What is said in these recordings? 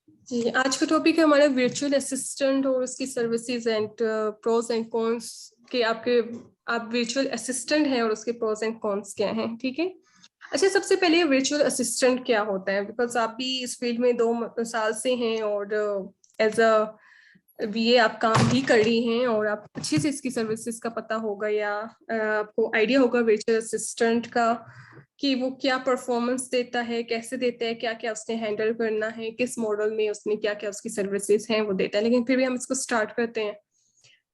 जी, आज का टॉपिक है हमारा वर्चुअल असिस्टेंट और उसकी services and pros and cons के आप वर्चुअल असिस्टेंट हैं और उसके प्रोज एंड कॉन्स क्या हैं, ठीक है। अच्छा, सबसे पहले वर्चुअल असिस्टेंट क्या होता है, बिकॉज आप भी इस फील्ड में 2 साल से हैं और एज अ बीए आप काम भी कर रही हैं और आप अच्छे से इसकी सर्विसेज का पता होगा या आपको आइडिया होगा वर्चुअल असिस्टेंट का कि वो क्या परफॉर्मेंस देता है, कैसे देता है, क्या क्या उसने हैंडल करना है, किस मॉडल में उसने क्या क्या उसकी सर्विसेज हैं वो देता है। लेकिन फिर भी हम इसको स्टार्ट करते हैं।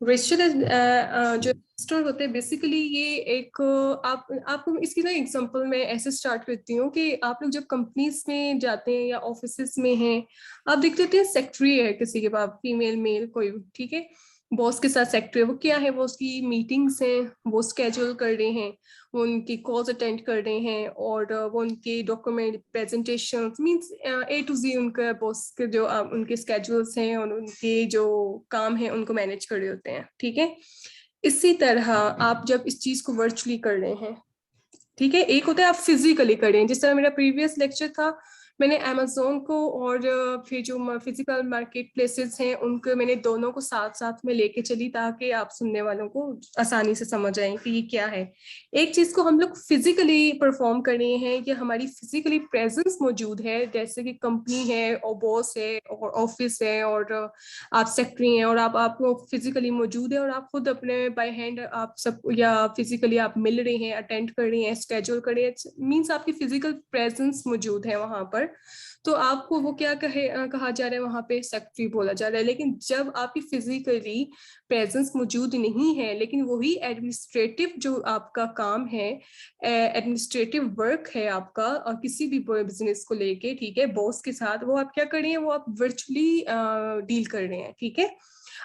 वर्चुअल जो स्टोर होते हैं बेसिकली ये एक आपको इसकी ना एग्जांपल मैं ऐसे स्टार्ट करती हूँ कि आप लोग जब कंपनीज में जाते हैं या ऑफिसेस में हैं, आप देखते होते हैं सेक्रेटरी है किसी के पास, फीमेल मेल कोई, ठीक है। बॉस के साथ सेक्रेटरी, वो क्या है, वो उसकी मीटिंग्स हैं वो स्केड्यूल कर रहे हैं, वो उनकी कॉल्स अटेंड कर रहे हैं और वो उनके document presentation means A to Z उनका बॉस के जो उनके स्केड्यूल्स हैं और उनके जो काम है उनको मैनेज कर रहे होते हैं, ठीक है। इसी तरह आप जब इस चीज को वर्चुअली कर रहे हैं, ठीक है, एक होता है आप फिजिकली करें, जिस तरह मेरा प्रीवियस लेक्चर था, मैंने अमेजोन को और फिर जो फिजिकल मार्केट प्लेसेस हैं उनको मैंने दोनों को साथ साथ में लेके चली ताकि आप सुनने वालों को आसानी से समझ आए कि ये क्या है। एक चीज को हम लोग फिजिकली परफॉर्म कर रहे हैं कि हमारी फिजिकली प्रेजेंस मौजूद है, जैसे कि कंपनी है और बॉस है और ऑफिस है और आप सेक्रेटरी हैं और आप फिजिकली मौजूद है और आप खुद अपने बाय हैंड आप सब या फिजिकली आप मिल रहे हैं, अटेंड कर रहे हैं, स्केड्यूल कर रहे हैं, मींस आपकी फिजिकल प्रेजेंस मौजूद है वहां पर। तो आपको वो क्या कहा जा रहा है, वहां पे सेक्रेटरी बोला जा रहा है। लेकिन जब आपकी फिजिकली प्रेजेंस मौजूद नहीं है लेकिन वही एडमिनिस्ट्रेटिव जो आपका काम है, एडमिनिस्ट्रेटिव वर्क है आपका और किसी भी बिजनेस को लेके, ठीक है, बॉस के साथ वो आप क्या कर रहे हैं, वो आप वर्चुअली डील कर रहे हैं, ठीक है।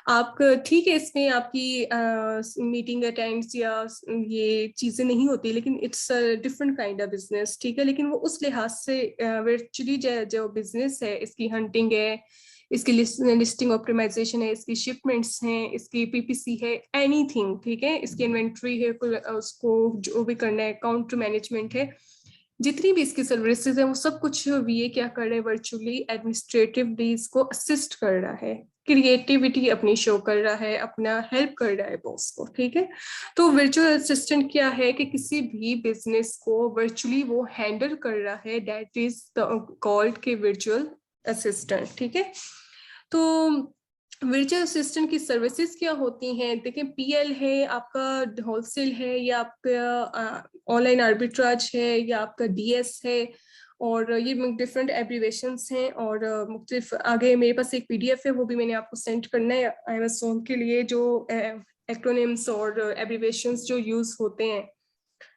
आप ठीक है, इसमें आपकी मीटिंग अटेंड्स या ये चीजें नहीं होती, लेकिन it's different kind of business, ठीक है। लेकिन वो उस लिहाज से वर्चुअली जो बिजनेस है, इसकी हंटिंग है, इसकी लिस्टिंग ऑप्टिमाइजेशन है, इसकी शिपमेंट्स हैं, इसकी पीपीसी है, एनीथिंग, ठीक है, इसकी इन्वेंट्री है, उसको जो भी करना है, अकाउंट मैनेजमेंट है, जितनी भी इसकी सर्विसेज है वो सब कुछ ये क्या कर रहे हैं, वर्चुअली एडमिनिस्ट्रेटिव डीज को असिस्ट कर रहा है, क्रिएटिविटी अपनी शो कर रहा है, अपना हेल्प कर रहा है बॉस को, ठीक है। तो वर्चुअल असिस्टेंट क्या है कि किसी भी बिजनेस को वर्चुअली वो हैंडल कर रहा है, दैट इज कॉल्ड के वर्चुअल असिस्टेंट, ठीक है। तो वर्चुअल असिस्टेंट की सर्विसेज क्या होती हैं, देखिए, पीएल है आपका, होलसेल है या आपका ऑनलाइन आर्बिट्राज है या आपका डीएस है, और ये डिफरेंट एब्रीवेशंस हैं और मुख्तलिफ, आगे मेरे पास एक पीडीएफ है वो भी मैंने आपको सेंड करना है अमेज़न के लिए, जो एक्रोनिम्स और एब्रीवेशंस जो यूज होते हैं,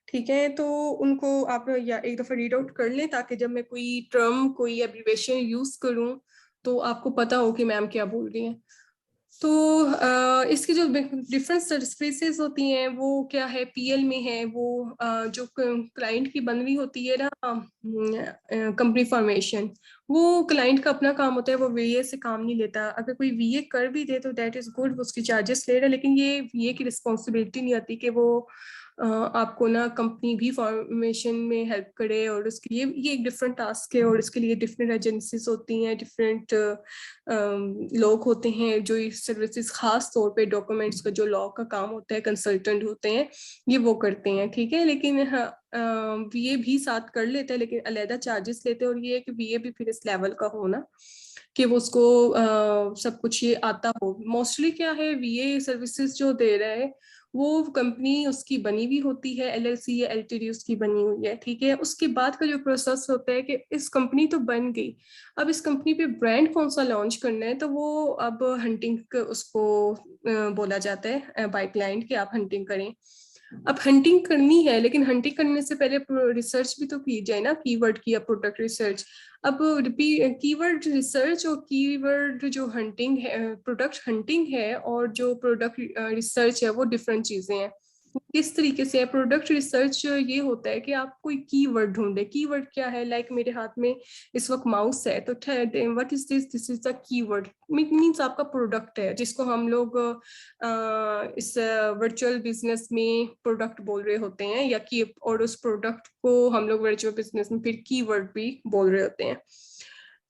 ठीक है। तो उनको आप या एक दफा रीड आउट कर लें ताकि जब मैं कोई टर्म कोई एब्रीवेशन यूज करूं तो आपको पता हो कि मैम क्या बोल रही हैं। तो इसकी जो डिफरेंट सर्विसेज होती हैं वो क्या है, पीएल में है वो जो क्लाइंट की बन रही होती है ना कंपनी फॉर्मेशन, वो क्लाइंट का अपना काम होता है, वो वीए से काम नहीं लेता। अगर कोई वीए कर भी दे तो दैट इज गुड, उसकी चार्जेस ले रहा है, लेकिन ये वीए की रिस्पॉन्सिबिलिटी नहीं आती कि वो आपको ना कंपनी भी फॉर्मेशन में हेल्प करे, और उसके लिए ये एक डिफरेंट टास्क है और इसके लिए डिफरेंट एजेंसीज होती हैं, डिफरेंट लोग होते हैं जो ये सर्विसेज, खास तौर पे डॉक्यूमेंट्स का जो लॉ का काम होता है, कंसल्टेंट होते हैं, ये वो करते हैं, ठीक है। लेकिन हाँ, वीए भी साथ कर लेते हैं लेकिन अलहदा चार्जेस लेते हैं, और ये है कि वीए भी फिर इस लेवल का हो ना कि वो उसको सब कुछ ये आता हो। मोस्टली क्या है, वीए सर्विसेज जो दे रहे हैं वो कंपनी उसकी बनी हुई होती है, एलएलसी या एलटीडी उसकी बनी हुई है, ठीक है। उसके बाद का जो प्रोसेस होता है कि इस कंपनी तो बन गई, अब इस कंपनी पे ब्रांड कौन सा लॉन्च करना है, तो वो अब हंटिंग उसको बोला जाता है बाय क्लाइंट कि आप हंटिंग करें। अब हंटिंग करनी है लेकिन हंटिंग करने से पहले रिसर्च भी तो की जाए ना, कीवर्ड की या प्रोडक्ट रिसर्च। अब कीवर्ड रिसर्च और कीवर्ड जो हंटिंग है, प्रोडक्ट हंटिंग है, और जो प्रोडक्ट रिसर्च है वो डिफरेंट चीजें हैं। किस तरीके से है प्रोडक्ट रिसर्च, ये होता है कि आप कोई कीवर्ड ढूंढे। कीवर्ड क्या है, लाइक मेरे हाथ में इस वक्त माउस है, तो what is this is the keyword, means आपका प्रोडक्ट है जिसको हम लोग इस वर्चुअल बिजनेस में प्रोडक्ट बोल रहे होते हैं, या की, और उस प्रोडक्ट को हम लोग वर्चुअल बिजनेस में फिर कीवर्ड भी बोल रहे होते हैं।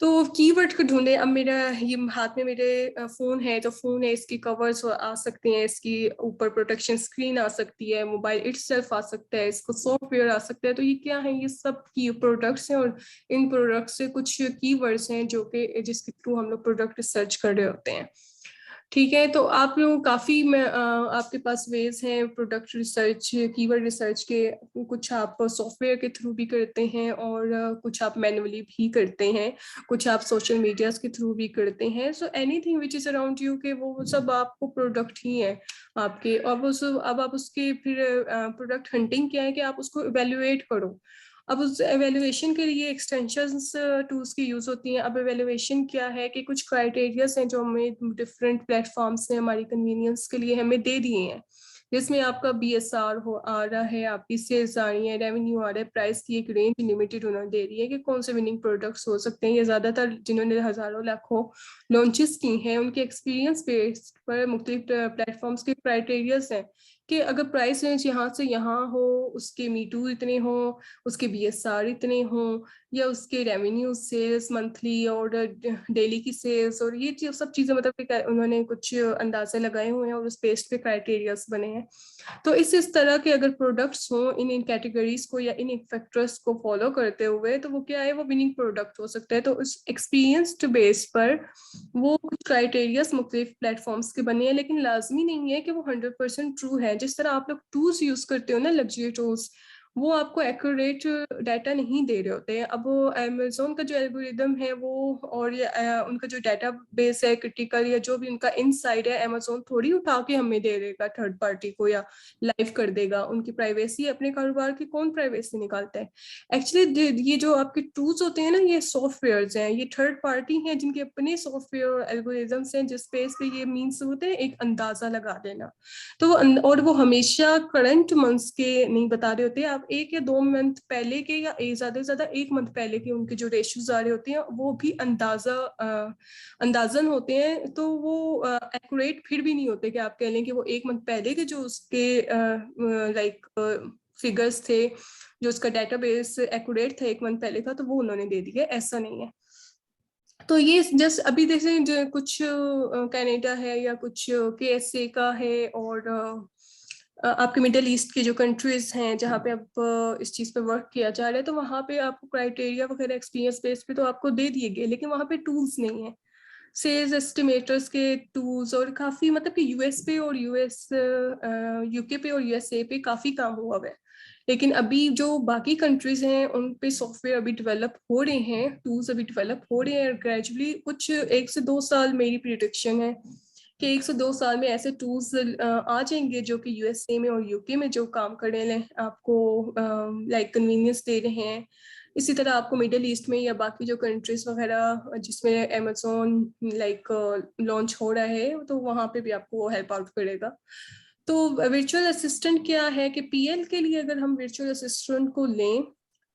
तो कीवर्ड को ढूंढे। अब मेरा ये हाथ में मेरे फोन है, तो फोन है, इसकी कवर्स आ सकते हैं, इसकी ऊपर प्रोटेक्शन स्क्रीन आ सकती है, मोबाइल इटसेल्फ आ सकता है, इसको सॉफ्टवेयर आ सकता है। तो ये क्या है, ये सब की प्रोडक्ट्स हैं, और इन प्रोडक्ट्स से कुछ कीवर्ड्स हैं जो कि जिसके थ्रू हम लोग प्रोडक्ट सर्च कर रहे होते हैं। ठीक है, तो आप लोग काफी आपके पास वेज हैं प्रोडक्ट रिसर्च, कीवर्ड रिसर्च के। कुछ आप सॉफ्टवेयर के थ्रू भी करते हैं, और कुछ आप मैनुअली भी करते हैं, कुछ आप सोशल मीडिया के थ्रू भी करते हैं। So anything which is around you, के वो सब आपको प्रोडक्ट ही है आपके। अब आप उसके फिर प्रोडक्ट हंटिंग क्या है कि आप उसको इवेल्युएट करो। अब उस एवेल्युएशन के लिए एक्सटेंशंस टूल्स की यूज होती हैं। अब एवेल्युएशन क्या है कि कुछ क्राइटेरियाज हैं जो हमें डिफरेंट प्लेटफॉर्म्स ने हमारी कन्वीनियंस के लिए हमें दे दिए हैं, जिसमें आपका BSR हो आ रहा है, आपकी सेल्स आ रही है, रेवेन्यू आ रहा है, प्राइस की एक रेंज लिमिटेड उन्होंने दे दी है कि कौन से विनिंग प्रोडक्ट्स हो सकते हैं। ये ज्यादातर जिन्होंने हजारों लाखों लॉन्चेस की हैं उनके एक्सपीरियंस बेस पर मुख्तलिफ प्लेटफॉर्म्स के क्राइटेरियाज हैं कि अगर प्राइस रेंज यहाँ से यहाँ हो, उसके मीटू इतने हो, उसके BSR इतने हों, या उसके रेवेन्यू, सेल्स मंथली और डेली की सेल्स, और ये सब चीजें मतलब उन्होंने कुछ अंदाजे लगाए हुए हैं और उस बेस्ड पे क्राइटेरियाज बने हैं। तो इस तरह के अगर प्रोडक्ट्स हों इन कैटेगरीज को या इन फैक्टर्स को फॉलो करते हुए, तो वो क्या है, वो विनिंग प्रोडक्ट हो सकता है। तो उस एक्सपीरियंस्ड बेस पर वो कुछ क्राइटेरियाज मुख्तलिफ प्लेटफॉर्म्स के बने हैं, लेकिन लाजमी नहीं है कि वो 100% ट्रू है। जिस तरह आप लोग टूल्स यूज करते हो ना, लग्जरी टूल्स, वो आपको एक्यूरेट डाटा नहीं दे रहे होते हैं। अब वो अमेजोन का जो एल्गोरिदम है वो, और उनका जो डाटा बेस है क्रिटिकल, या जो भी उनका इनसाइड है, अमेजोन थोड़ी उठा के हमें दे देगा थर्ड पार्टी को या लाइव कर देगा। उनकी प्राइवेसी, अपने कारोबार की कौन प्राइवेसी निकालता है। एक्चुअली ये जो आपके टूल्स होते हैं ना, ये सॉफ्टवेयर हैं, ये थर्ड पार्टी हैं जिनके अपने सॉफ्टवेयर और एल्गोरिदम्स हैं, जिस पे ये मीन्स होते हैं एक अंदाजा लगा देना। तो और वो हमेशा करंट मंथ्स के नहीं बता रहे होते, आप 1 या 2 मंथ पहले के, या ज्यादा से ज्यादा 1 मंथ पहले के उनके जो रेशियोज आ रहे होते हैं वो भी अंदाजन होते हैं। तो वो एक्यूरेट फिर भी नहीं होते कि आप कह लें कि वो 1 मंथ पहले के जो उसके लाइक फिगर्स थे, जो उसका डेटाबेस एक्यूरेट था 1 मंथ पहले का, तो वो उन्होंने दे दिया। ऐसा नहीं है। तो ये जस्ट अभी देखें जो कुछ कनाडा है या कुछ KSA का है, और आपके मिडल ईस्ट की जो कंट्रीज हैं जहाँ पे अब इस चीज़ पे वर्क किया जा रहा है, तो वहाँ पे आपको क्राइटेरिया वगैरह एक्सपीरियंस बेस पे तो आपको दे दिए गए, लेकिन वहाँ पे टूल्स नहीं है, सेल्स एस्टिमेटर्स के टूल्स। और काफ़ी मतलब कि US पे और UK पे और USA पे काफ़ी काम हुआ है, लेकिन अभी जो बाकी कंट्रीज हैं उन पे सॉफ्टवेयर अभी डेवलप हो रहे हैं, टूल्स अभी डेवलप हो रहे हैं ग्रेजुअली। कुछ 1 से 2 साल मेरी प्रिडिक्शन है कि 1 से 2 साल में ऐसे टूल्स आ जाएंगे जो कि USA में और UK में जो काम कर रहे हैं आपको लाइक कन्वीनियंस दे रहे हैं। इसी तरह आपको मिडिल ईस्ट में या बाकी जो कंट्रीज वगैरह जिसमें अमेजोन लाइक लॉन्च हो रहा है, तो वहाँ पे भी आपको वो हेल्प आउट करेगा। तो वर्चुअल असिस्टेंट क्या है कि PL के लिए अगर हम वर्चुअल असिस्टेंट को लें,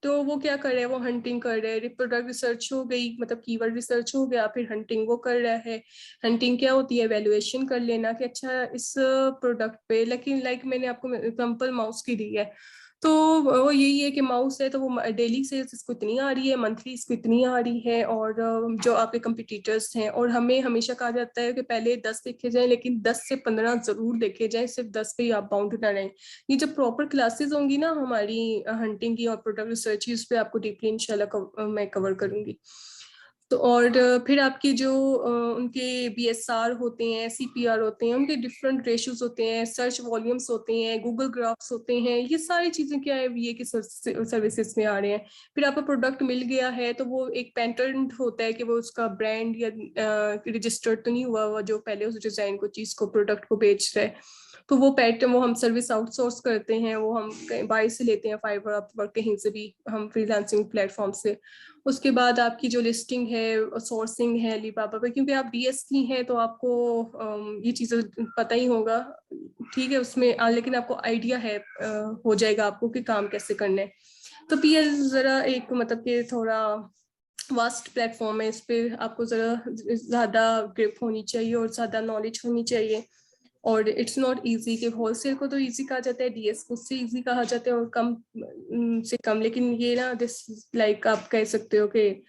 तो वो क्या कर रहा है, वो हंटिंग कर रहा है। प्रोडक्ट रिसर्च हो गई, मतलब कीवर्ड रिसर्च हो गया, फिर हंटिंग वो कर रहा है। हंटिंग क्या होती है, वैल्यूएशन कर लेना कि अच्छा इस प्रोडक्ट पे, लेकिन लाइक मैंने आपको एग्जांपल माउस की दी है, तो वो यही है कि माउस है तो वो डेली सेल्स इसको इतनी आ रही है, मंथली इसको इतनी आ रही है, और जो आपके कंपटीटर्स हैं, और हमें हमेशा कहा जाता है कि पहले 10 देखे जाएं, लेकिन 10 से 15 जरूर देखे जाएं, सिर्फ 10 पे ही आप बाउंड ना रहें। ये जब प्रॉपर क्लासेस होंगी ना हमारी हंटिंग की और प्रोडक्ट रिसर्च की, उस पर आपको डीपली इंशाल्लाह मैं कवर करूंगी। तो और फिर आपकी जो उनके BSR होते हैं, CPR होते हैं, उनके डिफरेंट रेशियोज होते हैं, सर्च वॉल्यूम्स होते हैं, गूगल ग्राफ्स होते हैं, ये सारी चीजें क्या है VA की सर्विसेज में आ रहे हैं। फिर आपका प्रोडक्ट मिल गया है तो वो एक पेटेंट होता है कि वो उसका ब्रांड या रजिस्टर्ड तो नहीं हुआ हुआ जो पहले उस डिजाइन को, चीज को, प्रोडक्ट को बेच रहा है। तो वो पैटर्न वो हम सर्विस आउटसोर्स करते हैं, वो हम बाहर से लेते हैं, फाइवर अपवर्क कहीं से भी, हम फ्रीलांसिंग प्लेटफॉर्म से। उसके बाद आपकी जो लिस्टिंग है, सोर्सिंग है अलीबाबा पे, क्योंकि आप DS की हैं तो आपको ये चीज़ें पता ही होगा, ठीक है उसमें लेकिन आपको आइडिया है हो जाएगा आपको कि काम कैसे करना है। तो PL ज़रा एक मतलब कि थोड़ा वास्ट प्लेटफॉर्म है, इस पे आपको ज़रा ज़्यादा ग्रिप होनी चाहिए और ज़्यादा नॉलेज होनी चाहिए। और इट्स नॉट इजी कि होलसेल को तो इजी कहा जाता है, DS को उससे इजी कहा जाता है और कम से कम, लेकिन ये ना दिस लाइक आप कह सकते हो कि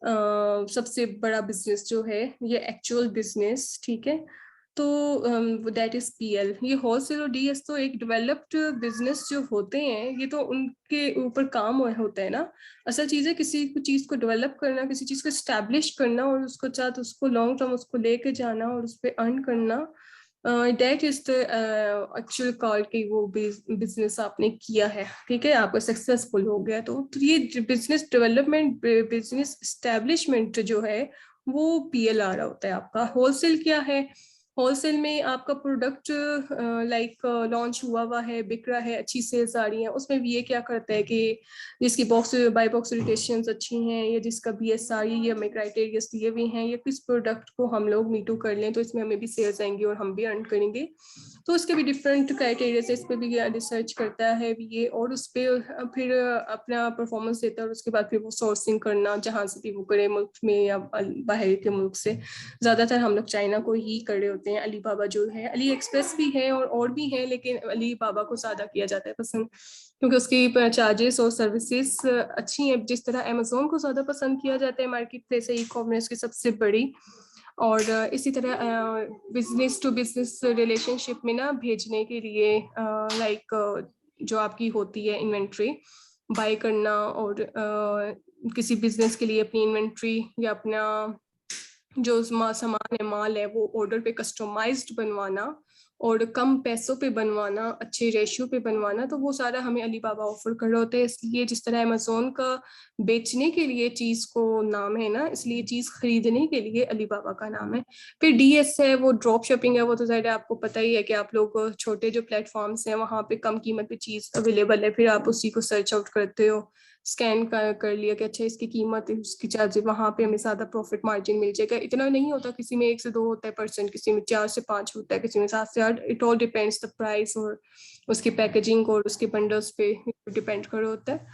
सबसे बड़ा बिजनेस जो है ये एक्चुअल बिजनेस, ठीक है। तो दैट इज पीएल। ये होलसेल और डीएस तो एक डेवलप्ड बिजनेस जो होते हैं, ये तो उनके ऊपर काम होता है ना। असल चीज है किसी चीज को डेवलप करना, किसी चीज को स्टैब्लिश करना और उसको साथ उसको लॉन्ग टर्म उसको लेके जाना और उस पर अर्न करना। That is the actual call कि वो बिजनेस आपने किया है, ठीक है, आपका सक्सेसफुल हो गया। तो ये बिजनेस डेवलपमेंट, बिजनेस एस्टेब्लिशमेंट जो है वो पीएल आ रहा होता है आपका। होलसेल क्या है? होलसेल में आपका प्रोडक्ट लाइक लॉन्च हुआ है, बिक रहा है, अच्छी सेल्स आ रही है, उसमें भी ये क्या करता है कि जिसकी बॉक्स बाई बॉक्स रिटेशन अच्छी हैं, या जिसका बीएसआर या हमें क्राइटेरिया दिए हुए हैं, या किस प्रोडक्ट को हम लोग मीटू कर लें तो इसमें हमें भी सेल्स आएंगी और हम भी अर्न करेंगे। तो उसके भी डिफरेंट क्राइटेरिया से इस पर भी रिसर्च करता है ये, और उस पर फिर अपना परफॉर्मेंस देता है, और उसके बाद फिर वो सोर्सिंग करना जहाँ से भी वो करे, मुल्क में या बाहर के मुल्क से। ज़्यादातर हम लोग चाइना को ही कर रहे होते हैं। अली बाबा जो है, अली एक्सप्रेस भी है और भी है, लेकिन अली बाबा को ज़्यादा किया जाता है पसंद, क्योंकि उसकी चार्जेस और सर्विसेज अच्छी हैं। जिस तरह अमेजोन को ज़्यादा पसंद किया जाता है मार्केट प्लेस है ई कॉमर्स की सबसे बड़ी, और इसी तरह बिजनेस टू बिजनेस रिलेशनशिप में ना भेजने के लिए लाइक जो आपकी होती है इन्वेंट्री बाय करना, और किसी बिजनेस के लिए अपनी इन्वेंट्री या अपना जो सामान है, माल है, वो ऑर्डर पे कस्टमाइज्ड बनवाना और कम पैसों पे बनवाना, अच्छे रेशियो पे बनवाना, तो वो सारा हमें अली बाबा ऑफर कर रहे होते हैं। इसलिए जिस तरह अमेजोन का बेचने के लिए चीज को नाम है ना, इसलिए चीज खरीदने के लिए अली बाबा का नाम है। फिर डीएस है, वो ड्रॉप शिपिंग है। वो तो ज़ाहिर है आपको पता ही है कि आप लोग छोटे जो प्लेटफॉर्म्स हैं वहाँ पे कम कीमत पे चीज अवेलेबल है, फिर आप उसी को सर्च आउट करते हो, स्कैन कर लिया कि अच्छा इसकी कीमत है, उसकी चार्ज, वहां पे हमें ज्यादा प्रॉफिट मार्जिन मिल जाएगा। इतना नहीं होता, किसी में 1 से 2 होता है परसेंट, किसी में 4 से 5 होता है, किसी में 7 से 8। It all depends the price और उसकी पैकेजिंग और उसके बंडल्स पे डिपेंड कर होता है।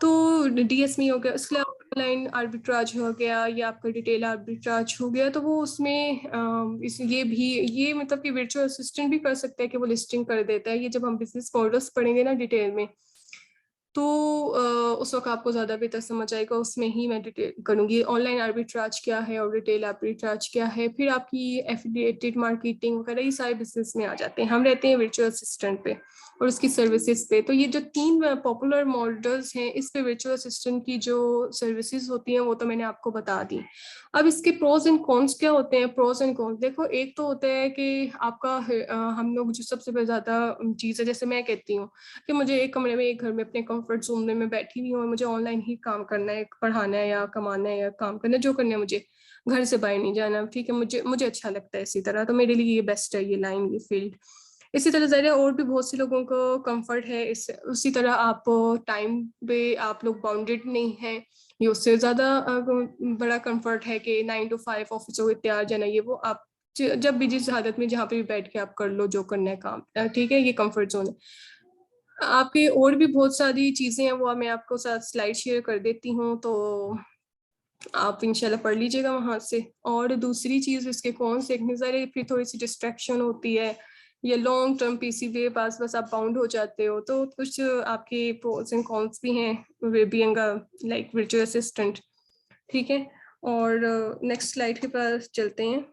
तो डीएस में हो गया। इसके अलावा ऑनलाइन आर्बिट्राज हो गया या आपका डिटेल आर्बिट्राज हो गया, तो वो उसमें ये भी, ये मतलब कि वर्चुअल असिस्टेंट भी कर सकता है कि वो लिस्टिंग कर देता है। ये जब हम बिजनेस मॉडल्स पढ़ेंगे ना डिटेल में, तो उस वक्त आपको ज़्यादा बेहतर समझ आएगा, उसमें ही मैं डिटेल करूँगी ऑनलाइन आर्बिट्राज क्या है और रिटेल आर्बिट्राज क्या है। फिर आपकी एफिलिएटेड मार्केटिंग वगैरह ये सारे बिजनेस में आ जाते हैं। हम रहते हैं वर्चुअल असिस्टेंट पे और उसकी सर्विसेज पे। तो ये जो 3 पॉपुलर मॉडल्स हैं, इस पे वर्चुअल असिस्टेंट की जो सर्विसेज होती हैं वो तो मैंने आपको बता दी। अब इसके प्रोज एंड कॉन्स क्या होते हैं? प्रोज एंड कॉन्स देखो, एक तो होता है कि आपका हम लोग जो सबसे ज़्यादा चीज़ है, जैसे मैं कहती हूँ कि मुझे एक कमरे में, एक घर में, अपने कंफर्ट जोन में मैं बैठी हुई हूँ और मुझे ऑनलाइन ही काम करना है, पढ़ाना है या कमाना है या काम करना है, जो करना है मुझे, घर से बाहर नहीं जाना, ठीक है, मुझे मुझे अच्छा लगता है इसी तरह, तो मेरे लिए ये बेस्ट है, ये लाइन, ये फील्ड। इसी तरह ज़रा और भी बहुत से लोगों को कंफर्ट है इस, उसी तरह आप टाइम पे आप लोग बाउंडेड नहीं है, ये उससे ज़्यादा बड़ा कंफर्ट है कि 9 to 5 ऑफिस हो, तैयार जाना, ये वो आप जब भी जिस हालत में जहाँ पे भी बैठ के आप कर लो जो करना है काम, ठीक है, ये कंफर्ट जोन है। आपकी और भी बहुत सारी चीजें हैं, वो मैं आपको साथ स्लाइड शेयर कर देती हूँ, तो आप इंशाल्लाह पढ़ लीजिएगा वहां से। और दूसरी चीज इसके कौन से इतने सारे, फिर थोड़ी सी डिस्ट्रैक्शन होती है, ये लॉन्ग टर्म पीसी के पास बस आप बाउंड हो जाते हो, तो कुछ आपके प्रोस एंड कॉन्स भी हैं वे बीइंग लाइक वर्चुअल असिस्टेंट, ठीक है। और नेक्स्ट स्लाइड के पास चलते हैं।